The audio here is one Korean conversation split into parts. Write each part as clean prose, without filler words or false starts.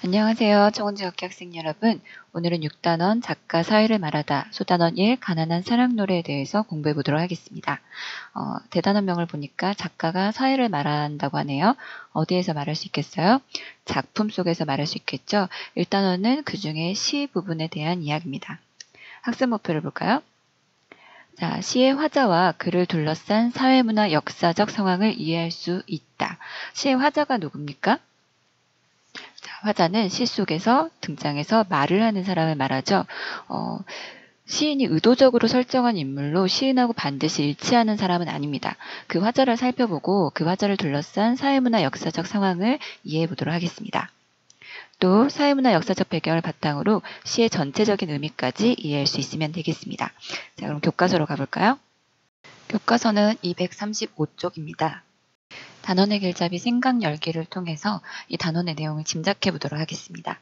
안녕하세요. 청운중학교 학생 여러분. 오늘은 6단원 작가 사회를 말하다 소단원 1 가난한 사랑 노래에 대해서 공부해 보도록 하겠습니다. 대단원명을 보니까 작가가 사회를 말한다고 하네요. 어디에서 말할 수 있겠어요? 작품 속에서 말할 수 있겠죠. 1단원은 그 중에 시 부분에 대한 이야기입니다. 학습 목표를 볼까요? 자, 시의 화자와 그를 둘러싼 사회문화 역사적 상황을 이해할 수 있다. 시의 화자가 누굽니까? 자, 화자는 시 속에서 등장해서 말을 하는 사람을 말하죠. 시인이 의도적으로 설정한 인물로 시인하고 반드시 일치하는 사람은 아닙니다. 그 화자를 살펴보고 그 화자를 둘러싼 사회문화 역사적 상황을 이해해 보도록 하겠습니다. 또 사회문화 역사적 배경을 바탕으로 시의 전체적인 의미까지 이해할 수 있으면 되겠습니다. 자, 그럼 교과서로 가볼까요? 교과서는 235쪽입니다. 단원의 길잡이 생각 열기를 통해서 이 단원의 내용을 짐작해 보도록 하겠습니다.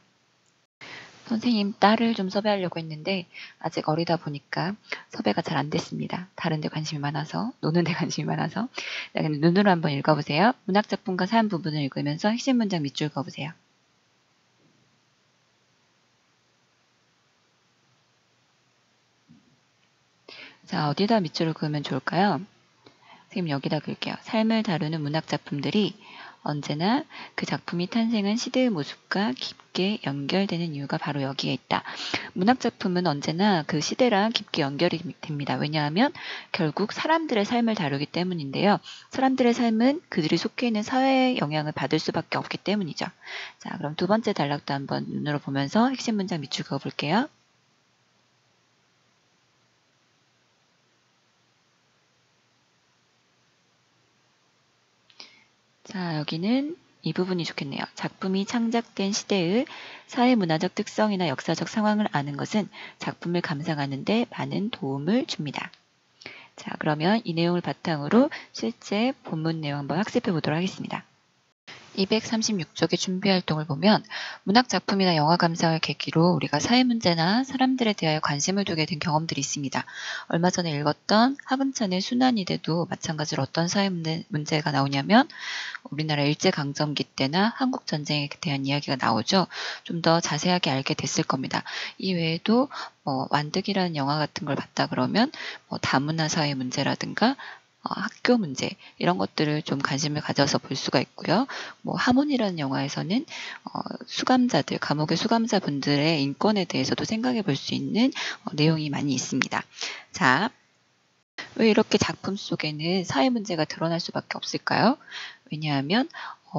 선생님, 딸을 좀 섭외하려고 했는데 아직 어리다 보니까 섭외가 잘 안 됐습니다. 다른 데 관심이 많아서, 노는 데 관심이 많아서. 자, 그럼 눈으로 한번 읽어보세요. 문학작품과 사연 부분을 읽으면서 핵심 문장 밑줄 그어보세요. 자, 어디다 밑줄을 그으면 좋을까요? 선생님 여기다 그을게요. 삶을 다루는 문학작품들이 언제나 그 작품이 탄생한 시대의 모습과 깊게 연결되는 이유가 바로 여기에 있다. 문학작품은 언제나 그 시대랑 깊게 연결이 됩니다. 왜냐하면 결국 사람들의 삶을 다루기 때문인데요. 사람들의 삶은 그들이 속해 있는 사회의 영향을 받을 수밖에 없기 때문이죠. 자, 그럼 두 번째 단락도 한번 눈으로 보면서 핵심 문장 밑줄 그어볼게요. 자, 여기는 이 부분이 좋겠네요. 작품이 창작된 시대의 사회문화적 특성이나 역사적 상황을 아는 것은 작품을 감상하는 데 많은 도움을 줍니다. 자, 그러면 이 내용을 바탕으로 실제 본문 내용 한번 학습해 보도록 하겠습니다. 236쪽의 준비활동을 보면 문학작품이나 영화 감상을 계기로 우리가 사회 문제나 사람들에 대하여 관심을 두게 된 경험들이 있습니다. 얼마 전에 읽었던 하금찬의 순환이대도 마찬가지로 어떤 사회 문제가 나오냐면 우리나라 일제강점기 때나 한국전쟁에 대한 이야기가 나오죠. 좀 더 자세하게 알게 됐을 겁니다. 이 외에도 완득이라는 영화 같은 걸 봤다 그러면 다문화 사회 문제라든가 학교 문제 이런 것들을 좀 관심을 가져서 볼 수가 있고요. 하몬이라는 영화에서는 수감자들, 감옥의 수감자분들의 인권에 대해서도 생각해 볼 수 있는 내용이 많이 있습니다. 자, 왜 이렇게 작품 속에는 사회 문제가 드러날 수밖에 없을까요? 왜냐하면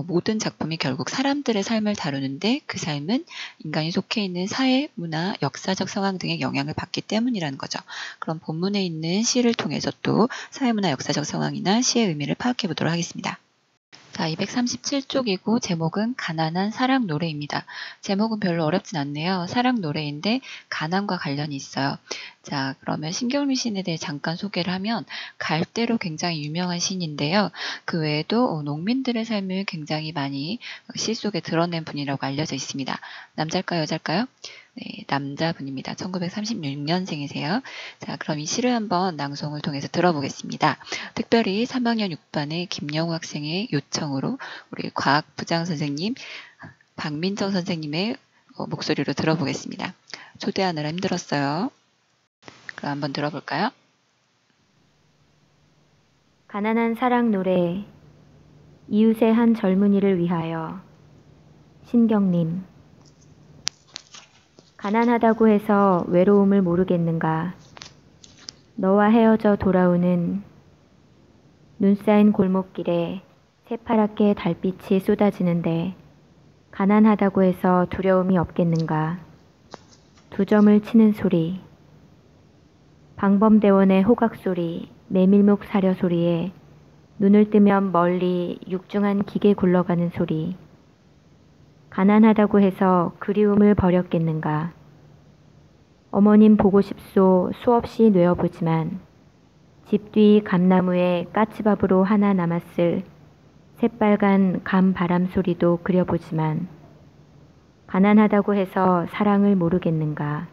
모든 작품이 결국 사람들의 삶을 다루는데 그 삶은 인간이 속해 있는 사회, 문화, 역사적 상황 등의 영향을 받기 때문이라는 거죠. 그럼 본문에 있는 시를 통해서 또 사회, 문화, 역사적 상황이나 시의 의미를 파악해 보도록 하겠습니다. 자, 237쪽이고 제목은 가난한 사랑 노래입니다. 제목은 별로 어렵진 않네요. 사랑 노래인데 가난과 관련이 있어요. 자, 그러면 신경미 시인에 대해 잠깐 소개를 하면 갈대로 굉장히 유명한 시인인데요. 그 외에도 농민들의 삶을 굉장히 많이 시 속에 드러낸 분이라고 알려져 있습니다. 남자일까요, 여자일까요? 네, 남자분입니다. 1936년생이세요. 자, 그럼 이 시를 한번 낭송을 통해서 들어보겠습니다. 특별히 3학년 6반의 김영우 학생의 요청으로 우리 과학부장 선생님, 박민정 선생님의 목소리로 들어보겠습니다. 초대하느라 힘들었어요. 그럼 한번 들어볼까요? 가난한 사랑 노래, 이웃의 한 젊은이를 위하여. 신경님. 가난하다고 해서 외로움을 모르겠는가. 너와 헤어져 돌아오는 눈 쌓인 골목길에 새파랗게 달빛이 쏟아지는데 가난하다고 해서 두려움이 없겠는가. 두 점을 치는 소리, 방범대원의 호각 소리, 메밀묵 사려 소리에 눈을 뜨면 멀리 육중한 기계 굴러가는 소리. 가난하다고 해서 그리움을 버렸겠는가. 어머님 보고 싶소 수없이 뇌어보지만 집 뒤 감나무에 까치밥으로 하나 남았을 새빨간 감 바람 소리도 그려보지만 가난하다고 해서 사랑을 모르겠는가.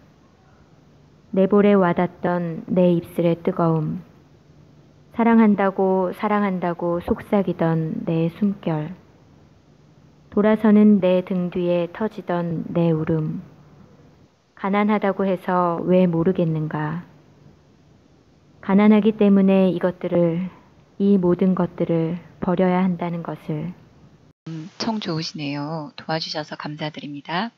내 볼에 와닿던 내 입술의 뜨거움, 사랑한다고 사랑한다고 속삭이던 내 숨결. 돌아서는 내 등 뒤에 터지던 내 울음. 가난하다고 해서 왜 모르겠는가. 가난하기 때문에 이 모든 것들을 버려야 한다는 것을. 청 좋으시네요. 도와주셔서 감사드립니다.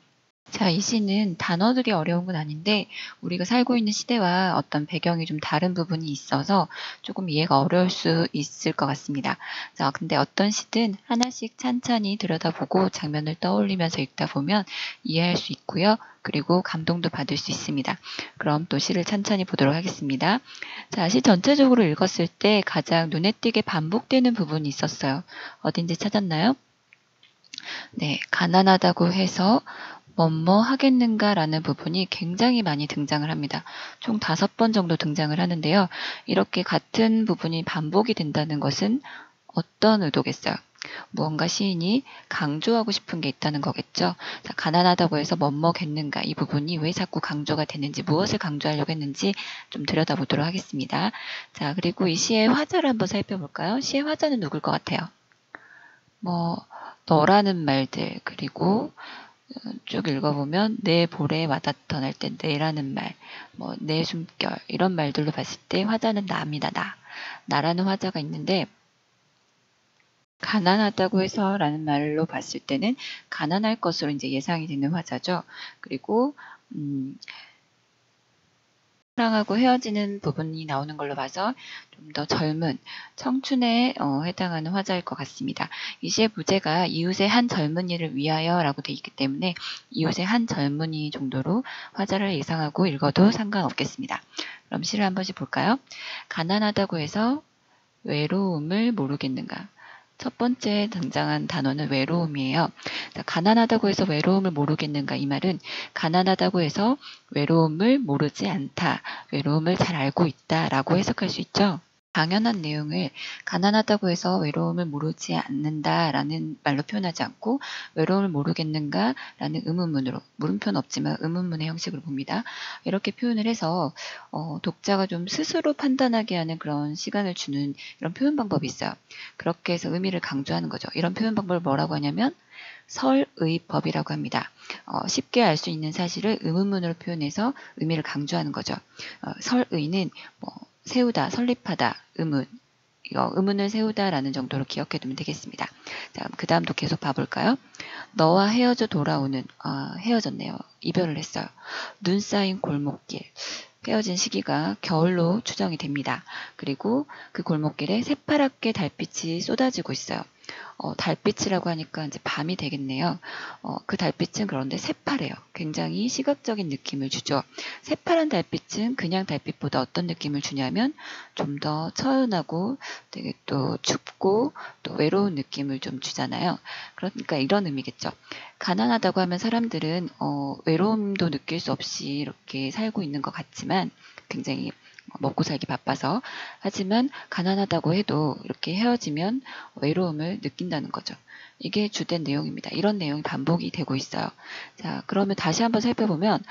자, 이 시는 단어들이 어려운 건 아닌데 우리가 살고 있는 시대와 어떤 배경이 좀 다른 부분이 있어서 조금 이해가 어려울 수 있을 것 같습니다. 자, 근데 어떤 시든 하나씩 찬찬히 들여다보고 장면을 떠올리면서 읽다 보면 이해할 수 있고요. 그리고 감동도 받을 수 있습니다. 그럼 또 시를 찬찬히 보도록 하겠습니다. 자, 시 전체적으로 읽었을 때 가장 눈에 띄게 반복되는 부분이 있었어요. 어딘지 찾았나요? 네, 가난하다고 해서 뭐뭐 하겠는가 라는 부분이 굉장히 많이 등장을 합니다. 총 5번 정도 등장을 하는데요. 이렇게 같은 부분이 반복이 된다는 것은 어떤 의도겠어요? 무언가 시인이 강조하고 싶은 게 있다는 거겠죠. 자, 가난하다고 해서 뭐뭐겠는가 이 부분이 왜 자꾸 강조가 되는지, 무엇을 강조하려고 했는지 좀 들여다보도록 하겠습니다. 자, 그리고 이 시의 화자를 한번 살펴볼까요? 시의 화자는 누굴 것 같아요? 너라는 말들, 그리고 쭉 읽어보면 내 볼에 와닿던 할 때 내라는 말, 내 숨결 이런 말들로 봤을 때 화자는 나입니다. 나라는 화자가 있는데 가난하다고 해서 라는 말로 봤을 때는 가난할 것으로 이제 예상이 되는 화자죠. 그리고 사랑하고 헤어지는 부분이 나오는 걸로 봐서 좀 더 젊은 청춘에 해당하는 화자일 것 같습니다. 이 시의 부제가 이웃의 한 젊은이를 위하여 라고 되어 있기 때문에 이웃의 한 젊은이 정도로 화자를 예상하고 읽어도 상관없겠습니다. 그럼 시를 한 번씩 볼까요? 가난하다고 해서 외로움을 모르겠는가? 첫 번째 등장한 단어는 외로움이에요. 가난하다고 해서 외로움을 모르겠는가? 이 말은 가난하다고 해서 외로움을 모르지 않다, 외로움을 잘 알고 있다 라고 해석할 수 있죠. 당연한 내용을 가난하다고 해서 외로움을 모르지 않는다라는 말로 표현하지 않고 외로움을 모르겠는가 라는 의문문으로, 물음표는 없지만 의문문의 형식으로 봅니다. 이렇게 표현을 해서 독자가 좀 스스로 판단하게 하는 그런 시간을 주는 이런 표현 방법이 있어요. 그렇게 해서 의미를 강조하는 거죠. 이런 표현 방법을 뭐라고 하냐면 설의법이라고 합니다. 쉽게 알 수 있는 사실을 의문문으로 표현해서 의미를 강조하는 거죠. 설의는 세우다, 설립하다, 의문. 의문을 세우다라는 정도로 기억해두면 되겠습니다. 자, 그 다음도 계속 봐볼까요? 너와 헤어져 돌아오는, 헤어졌네요. 이별을 했어요. 눈 쌓인 골목길. 헤어진 시기가 겨울로 추정이 됩니다. 그리고 그 골목길에 새파랗게 달빛이 쏟아지고 있어요. 달빛이라고 하니까 이제 밤이 되겠네요. 그 달빛은 그런데 새파래요. 굉장히 시각적인 느낌을 주죠. 새파란 달빛은 그냥 달빛보다 어떤 느낌을 주냐면 좀 더 처연하고 되게 또 춥고 또 외로운 느낌을 좀 주잖아요. 그러니까 이런 의미겠죠. 가난하다고 하면 사람들은 외로움도 느낄 수 없이 이렇게 살고 있는 것 같지만 굉장히 먹고 살기 바빠서, 하지만 가난하다고 해도 이렇게 헤어지면 외로움을 느낀다는 거죠. 이게 주된 내용입니다. 이런 내용이 반복이 되고 있어요. 자, 그러면 다시 한번 살펴보면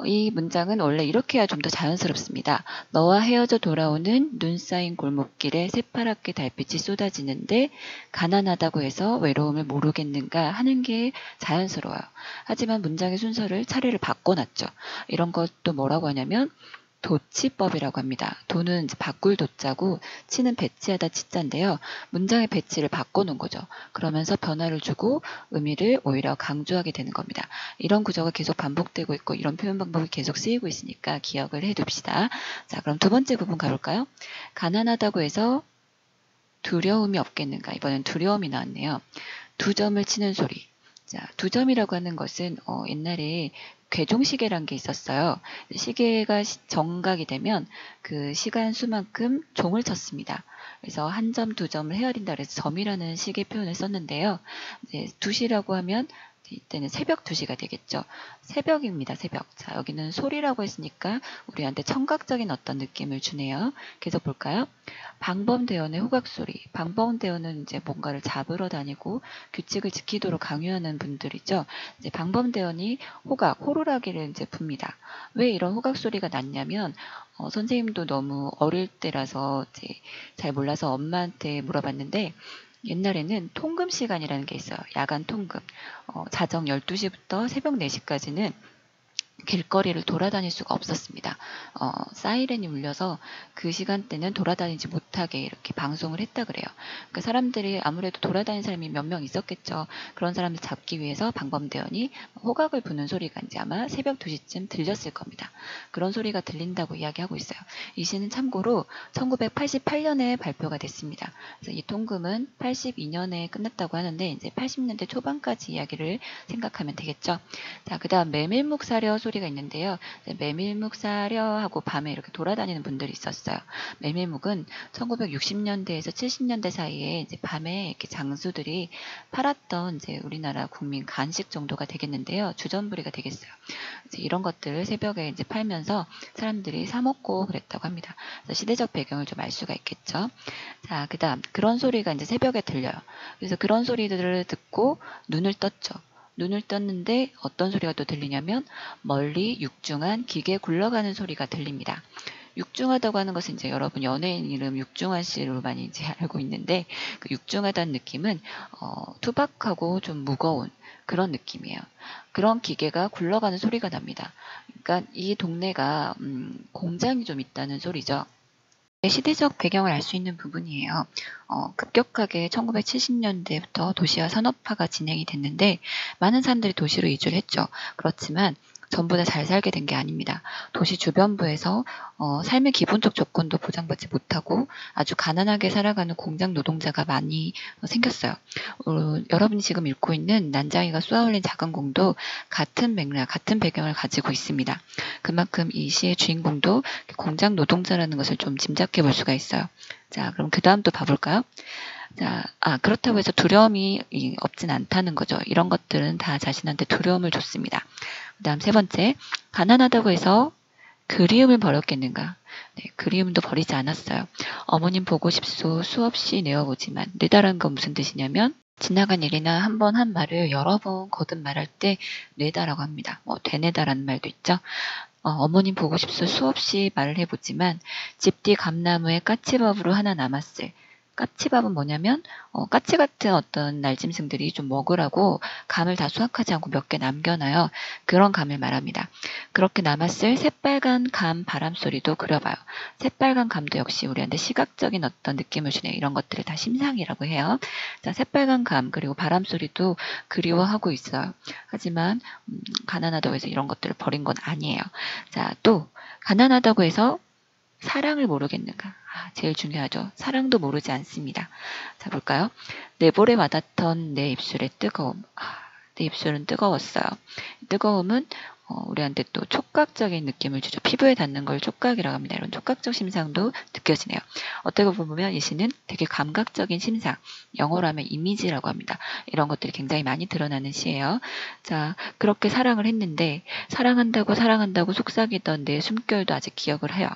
이 문장은 원래 이렇게 해야 좀 더 자연스럽습니다. 너와 헤어져 돌아오는 눈 쌓인 골목길에 새파랗게 달빛이 쏟아지는데 가난하다고 해서 외로움을 모르겠는가 하는 게 자연스러워요. 하지만 문장의 순서를 차례를 바꿔놨죠. 이런 것도 뭐라고 하냐면 도치법이라고 합니다. 도는 이제 바꿀 도자고 치는 배치하다 치자인데요. 문장의 배치를 바꿔놓은 거죠. 그러면서 변화를 주고 의미를 오히려 강조하게 되는 겁니다. 이런 구조가 계속 반복되고 있고 이런 표현 방법이 계속 쓰이고 있으니까 기억을 해둡시다. 자, 그럼 두 번째 부분 가볼까요? 가난하다고 해서 두려움이 없겠는가? 이번엔 두려움이 나왔네요. 두 점을 치는 소리. 자, 두 점이라고 하는 것은 옛날에 괴종시계란 게 있었어요. 시계가 정각이 되면 그 시간 수만큼 종을 쳤습니다. 그래서 한 점, 두 점을 헤아린다 그래서 점이라는 시계 표현을 썼는데요. 이제 2시라고 하면 이때는 새벽 2시가 되겠죠. 새벽입니다. 새벽. 자, 여기는 소리라고 했으니까 우리한테 청각적인 어떤 느낌을 주네요. 계속 볼까요? 방범대원의 호각소리. 방범대원은 이제 뭔가를 잡으러 다니고 규칙을 지키도록 강요하는 분들이죠. 이제 방범대원이 호루라기를 이제 붑니다. 왜 이런 호각소리가 났냐면 선생님도 너무 어릴 때라서 이제 잘 몰라서 엄마한테 물어봤는데 옛날에는 통금 시간이라는 게 있어요. 야간 통금. 자정 12시부터 새벽 4시까지는 길거리를 돌아다닐 수가 없었습니다. 사이렌이 울려서 그 시간대는 돌아다니지 못하게 이렇게 방송을 했다 그래요. 그러니까 사람들이 아무래도 돌아다니는 사람이 몇 명 있었겠죠. 그런 사람들 잡기 위해서 방범대원이 호각을 부는 소리가 이제 아마 새벽 2시쯤 들렸을 겁니다. 그런 소리가 들린다고 이야기하고 있어요. 이 시는 참고로 1988년에 발표가 됐습니다. 그래서 이 통금은 82년에 끝났다고 하는데 이제 80년대 초반까지 이야기를 생각하면 되겠죠. 자, 그 다음 메밀묵 사려 소리가 있는데요. 메밀묵 사려 하고 밤에 이렇게 돌아다니는 분들이 있었어요. 메밀묵은 1960년대에서 70년대 사이에 이제 밤에 이렇게 장수들이 팔았던 이제 우리나라 국민 간식 정도가 되겠는데요. 주전부리가 되겠어요. 이제 이런 것들을 새벽에 이제 팔면서 사람들이 사 먹고 그랬다고 합니다. 그래서 시대적 배경을 좀 알 수가 있겠죠. 자, 그 다음 그런 소리가 이제 새벽에 들려요. 그래서 그런 소리들을 듣고 눈을 떴죠. 눈을 떴는데 어떤 소리가 또 들리냐면 멀리 육중한 기계 굴러가는 소리가 들립니다. 육중하다고 하는 것은 이제 여러분 연예인 이름 육중한 씨로 많이 이제 알고 있는데 그 육중하다는 느낌은 투박하고 좀 무거운 그런 느낌이에요. 그런 기계가 굴러가는 소리가 납니다. 그러니까 이 동네가 공장이 좀 있다는 소리죠. 시대적 배경을 알 수 있는 부분이에요. 급격하게 1970년대부터 도시화 산업화가 진행이 됐는데 많은 사람들이 도시로 이주를 했죠. 그렇지만 전부 다 잘 살게 된 게 아닙니다. 도시 주변부에서 삶의 기본적 조건도 보장받지 못하고 아주 가난하게 살아가는 공장 노동자가 많이 생겼어요. 여러분이 지금 읽고 있는 난장이가 쏘아올린 작은 공도 같은 맥락, 같은 배경을 가지고 있습니다. 그만큼 이 시의 주인공도 공장 노동자라는 것을 좀 짐작해 볼 수가 있어요. 자, 그럼 그 다음 또 봐볼까요? 자, 그렇다고 해서 두려움이 없진 않다는 거죠. 이런 것들은 다 자신한테 두려움을 줬습니다. 그 다음 세 번째, 가난하다고 해서 그리움을 버렸겠는가? 네, 그리움도 버리지 않았어요. 어머님 보고 싶소 수없이 내어보지만 뇌다라는 건 무슨 뜻이냐면 지나간 일이나 한 번 한 말을 여러 번 거듭 말할 때 뇌다라고 합니다. 되뇌다라는 말도 있죠. 어머님 보고 싶소 수없이 말을 해보지만 집뒤 감나무에 까치밥으로 하나 남았을. 까치밥은 뭐냐면 까치 같은 어떤 날짐승들이 좀 먹으라고 감을 다 수확하지 않고 몇 개 남겨놔요. 그런 감을 말합니다. 그렇게 남았을 새빨간 감 바람소리도 그려봐요. 새빨간 감도 역시 우리한테 시각적인 어떤 느낌을 주네요. 이런 것들을 다 심상이라고 해요. 자, 새빨간 감 그리고 바람소리도 그리워하고 있어요. 하지만 가난하다고 해서 이런 것들을 버린 건 아니에요. 자, 또 가난하다고 해서 사랑을 모르겠는가? 제일 중요하죠. 사랑도 모르지 않습니다. 자, 볼까요? 내볼에 와닿던 내 입술의 뜨거움. 내 입술은 뜨거웠어요. 뜨거움은 우리한테 또 촉각적인 느낌을 주죠. 피부에 닿는 걸 촉각이라고 합니다. 이런 촉각적 심상도 느껴지네요. 어떻게 보면 이 시는 되게 감각적인 심상, 영어로 하면 이미지라고 합니다. 이런 것들이 굉장히 많이 드러나는 시예요. 자, 그렇게 사랑을 했는데 사랑한다고 속삭이던 내 숨결도 아직 기억을 해요.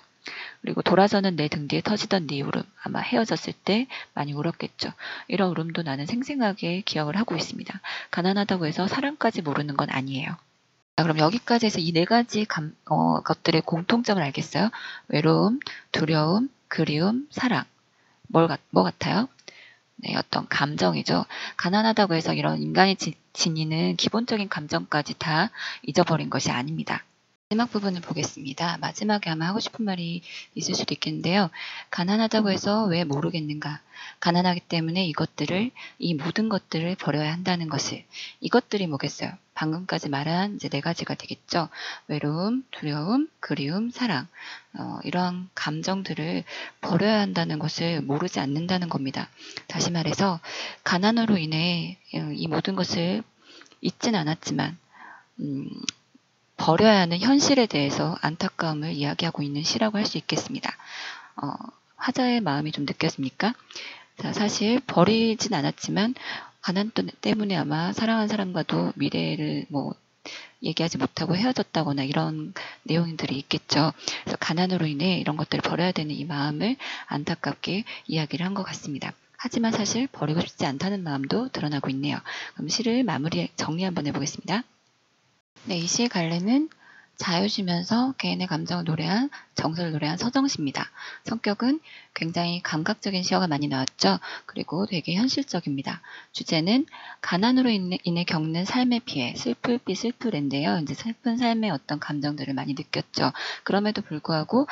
그리고 돌아서는 내 등 뒤에 터지던 네 울음, 아마 헤어졌을 때 많이 울었겠죠. 이런 울음도 나는 생생하게 기억을 하고 있습니다. 가난하다고 해서 사랑까지 모르는 건 아니에요. 자, 그럼 여기까지 해서 이 네 가지 것들의 공통점을 알겠어요? 외로움, 두려움, 그리움, 사랑. 뭐 같아요? 네, 어떤 감정이죠. 가난하다고 해서 이런 인간이 지니는 기본적인 감정까지 다 잊어버린 것이 아닙니다. 마지막 부분을 보겠습니다. 마지막에 아마 하고 싶은 말이 있을 수도 있겠는데요. 가난하다고 해서 왜 모르겠는가? 가난하기 때문에 이 모든 것들을 버려야 한다는 것을. 이것들이 뭐겠어요? 방금까지 말한 이제 네 가지가 되겠죠. 외로움, 두려움, 그리움, 사랑. 이러한 감정들을 버려야 한다는 것을 모르지 않는다는 겁니다. 다시 말해서 가난으로 인해 이 모든 것을 잊진 않았지만 버려야 하는 현실에 대해서 안타까움을 이야기하고 있는 시라고 할 수 있겠습니다. 화자의 마음이 좀 느껴집니까? 자, 사실 버리진 않았지만 가난 때문에 아마 사랑한 사람과도 미래를 얘기하지 못하고 헤어졌다거나 이런 내용들이 있겠죠. 그래서 가난으로 인해 이런 것들을 버려야 되는 이 마음을 안타깝게 이야기를 한 것 같습니다. 하지만 사실 버리고 싶지 않다는 마음도 드러나고 있네요. 그럼 시를 정리 한번 해보겠습니다. 네, 이 시의 갈래는 자유시면서 개인의 감정을 노래한, 정서를 노래한 서정시입니다. 성격은 굉장히 감각적인 시어가 많이 나왔죠. 그리고 되게 현실적입니다. 주제는 가난으로 인해 겪는 삶의 피해, 슬플비 슬프랜데요. 이제 슬픈 삶의 어떤 감정들을 많이 느꼈죠. 그럼에도 불구하고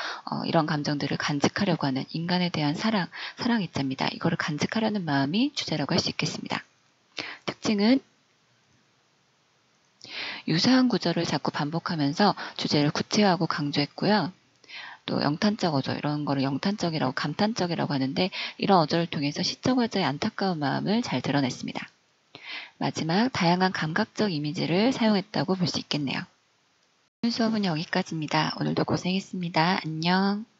이런 감정들을 간직하려고 하는 인간에 대한 사랑이자입니다. 이거를 간직하려는 마음이 주제라고 할 수 있겠습니다. 특징은 유사한 구절을 자꾸 반복하면서 주제를 구체화하고 강조했고요. 또 영탄적 어조, 이런 거를 영탄적이라고 감탄적이라고 하는데, 이런 어조를 통해서 시적 화자의 안타까운 마음을 잘 드러냈습니다. 마지막, 다양한 감각적 이미지를 사용했다고 볼 수 있겠네요. 오늘 수업은 여기까지입니다. 오늘도 고생했습니다. 안녕.